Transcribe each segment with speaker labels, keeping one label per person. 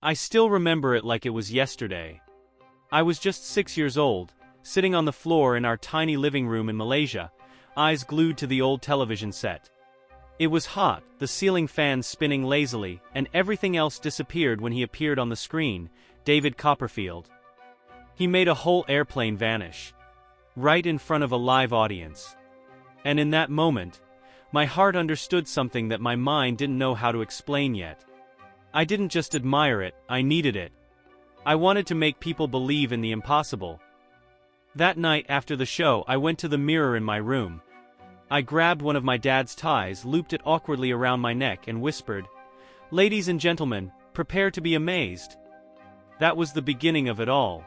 Speaker 1: I still remember it like it was yesterday. I was just 6 years old, sitting on the floor in our tiny living room in Malaysia, eyes glued to the old television set. It was hot, the ceiling fan spinning lazily, and everything else disappeared when he appeared on the screen, David Copperfield. He made a whole airplane vanish. Right in front of a live audience. And in that moment, my heart understood something that my mind didn't know how to explain yet. I didn't just admire it, I needed it. I wanted to make people believe in the impossible. That night after the show, I went to the mirror in my room. I grabbed one of my dad's ties, looped it awkwardly around my neck, and whispered, "Ladies and gentlemen, prepare to be amazed." That was the beginning of it all.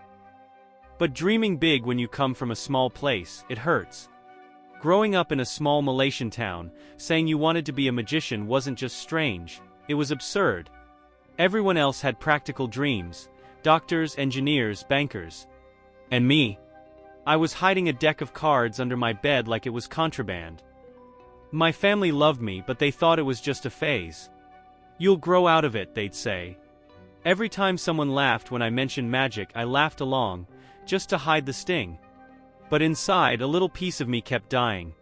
Speaker 1: But dreaming big when you come from a small place, it hurts. Growing up in a small Malaysian town, saying you wanted to be a magician wasn't just strange, it was absurd. Everyone else had practical dreams, doctors, engineers, bankers. And me? I was hiding a deck of cards under my bed like it was contraband. My family loved me, but they thought it was just a phase. "You'll grow out of it," they'd say. Every time someone laughed when I mentioned magic, I laughed along, just to hide the sting. But inside, a little piece of me kept dying.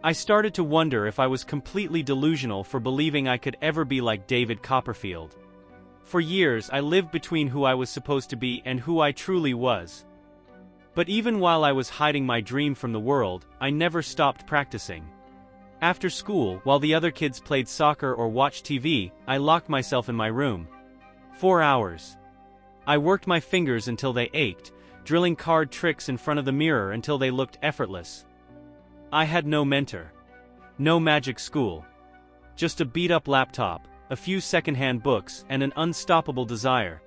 Speaker 1: I started to wonder if I was completely delusional for believing I could ever be like David Copperfield. For years, I lived between who I was supposed to be and who I truly was. But even while I was hiding my dream from the world, I never stopped practicing. After school, while the other kids played soccer or watched TV, I locked myself in my room. 4 hours. I worked my fingers until they ached, drilling card tricks in front of the mirror until they looked effortless. I had no mentor. No magic school. Just a beat-up laptop, a few secondhand books, and an unstoppable desire.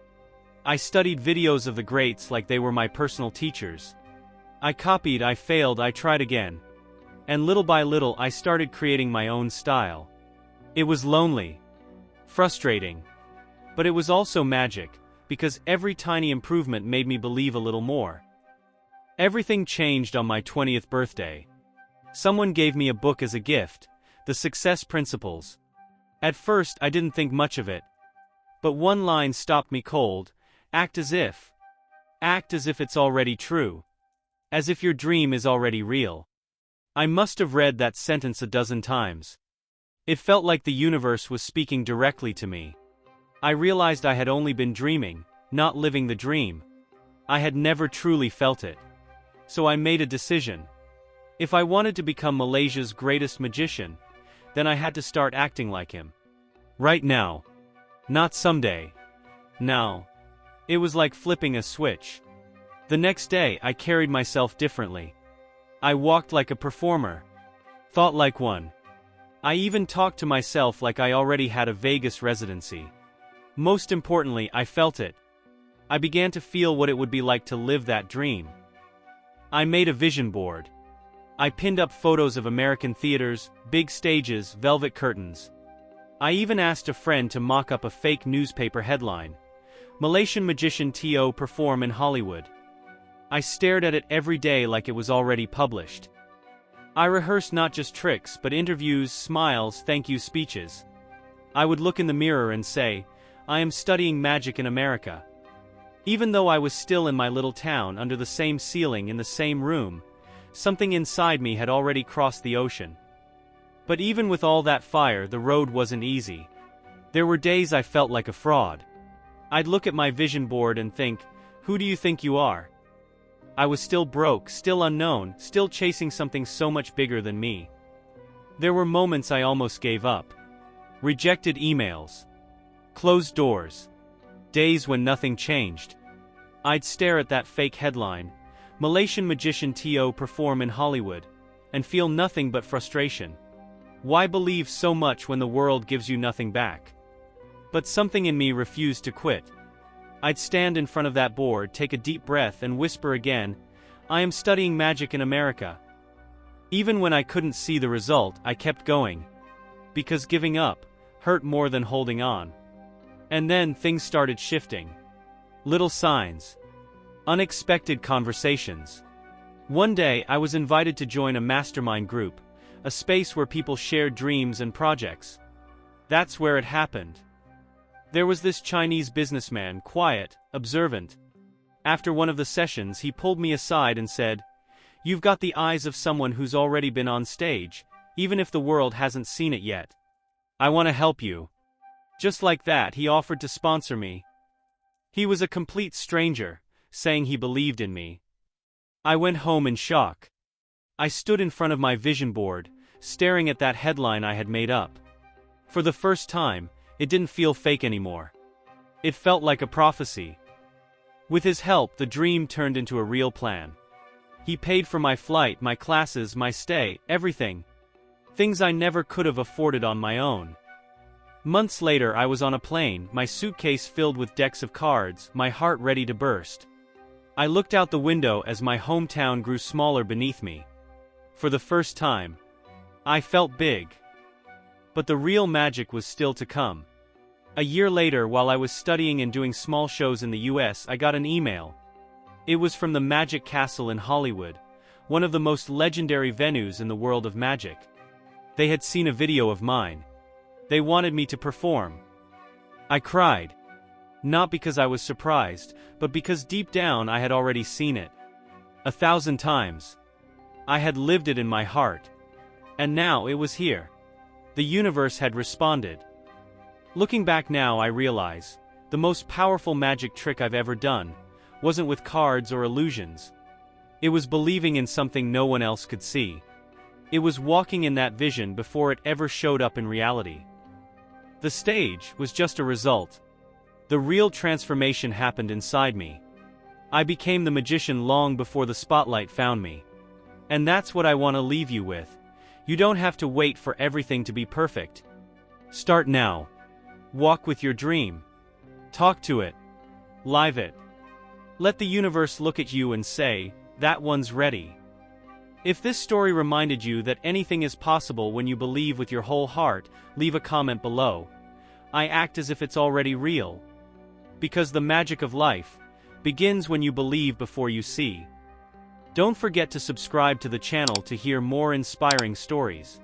Speaker 1: I studied videos of the greats like they were my personal teachers. I copied, I failed, I tried again. And little by little I started creating my own style. It was lonely. Frustrating. But it was also magic, because every tiny improvement made me believe a little more. Everything changed on my 20th birthday. Someone gave me a book as a gift, The Success Principles. At first I didn't think much of it. But one line stopped me cold: act as if. Act as if it's already true. As if your dream is already real. I must have read that sentence a dozen times. It felt like the universe was speaking directly to me. I realized I had only been dreaming, not living the dream. I had never truly felt it. So I made a decision. If I wanted to become Malaysia's greatest magician, then I had to start acting like him. Right now. Not someday. Now. It was like flipping a switch. The next day, I carried myself differently. I walked like a performer. Thought like one. I even talked to myself like I already had a Vegas residency. Most importantly, I felt it. I began to feel what it would be like to live that dream. I made a vision board. I pinned up photos of American theaters, big stages, velvet curtains. I even asked a friend to mock up a fake newspaper headline: "Malaysian magician TO perform in Hollywood." I stared at it every day like it was already published. I rehearsed not just tricks but interviews, smiles, thank you speeches. I would look in the mirror and say, "I am studying magic in America." Even though I was still in my little town under the same ceiling in the same room, something inside me had already crossed the ocean. But even with all that fire, the road wasn't easy. There were days I felt like a fraud. I'd look at my vision board and think, who do you think you are? I was still broke, still unknown, still chasing something so much bigger than me. There were moments I almost gave up. Rejected emails. Closed doors. Days when nothing changed. I'd stare at that fake headline, "Malaysian magician TO perform in Hollywood," and feel nothing but frustration. Why believe so much when the world gives you nothing back? But something in me refused to quit. I'd stand in front of that board, take a deep breath, and whisper again, "I am studying magic in America." Even when I couldn't see the result, I kept going. Because giving up hurt more than holding on. And then things started shifting. Little signs. Unexpected conversations. One day, I was invited to join a mastermind group, a space where people shared dreams and projects. That's where it happened. There was this Chinese businessman, quiet, observant. After one of the sessions, he pulled me aside and said, "You've got the eyes of someone who's already been on stage, even if the world hasn't seen it yet. I want to help you." Just like that, he offered to sponsor me. He was a complete stranger, saying he believed in me. I went home in shock. I stood in front of my vision board, staring at that headline I had made up. For the first time, it didn't feel fake anymore. It felt like a prophecy. With his help, the dream turned into a real plan. He paid for my flight, my classes, my stay, everything. Things I never could have afforded on my own. Months later, I was on a plane, my suitcase filled with decks of cards, my heart ready to burst. I looked out the window as my hometown grew smaller beneath me. For the first time, I felt big. But the real magic was still to come. A year later, while I was studying and doing small shows in the US, I got an email. It was from the Magic Castle in Hollywood, one of the most legendary venues in the world of magic. They had seen a video of mine. They wanted me to perform. I cried. Not because I was surprised, but because deep down I had already seen it. 1,000 times. I had lived it in my heart. And now it was here. The universe had responded. Looking back now, I realize, the most powerful magic trick I've ever done wasn't with cards or illusions. It was believing in something no one else could see. It was walking in that vision before it ever showed up in reality. The stage was just a result. The real transformation happened inside me. I became the magician long before the spotlight found me. And that's what I want to leave you with. You don't have to wait for everything to be perfect. Start now. Walk with your dream. Talk to it. Live it. Let the universe look at you and say, "That one's ready." If this story reminded you that anything is possible when you believe with your whole heart, leave a comment below. I act as if it's already real. Because the magic of life begins when you believe before you see. Don't forget to subscribe to the channel to hear more inspiring stories.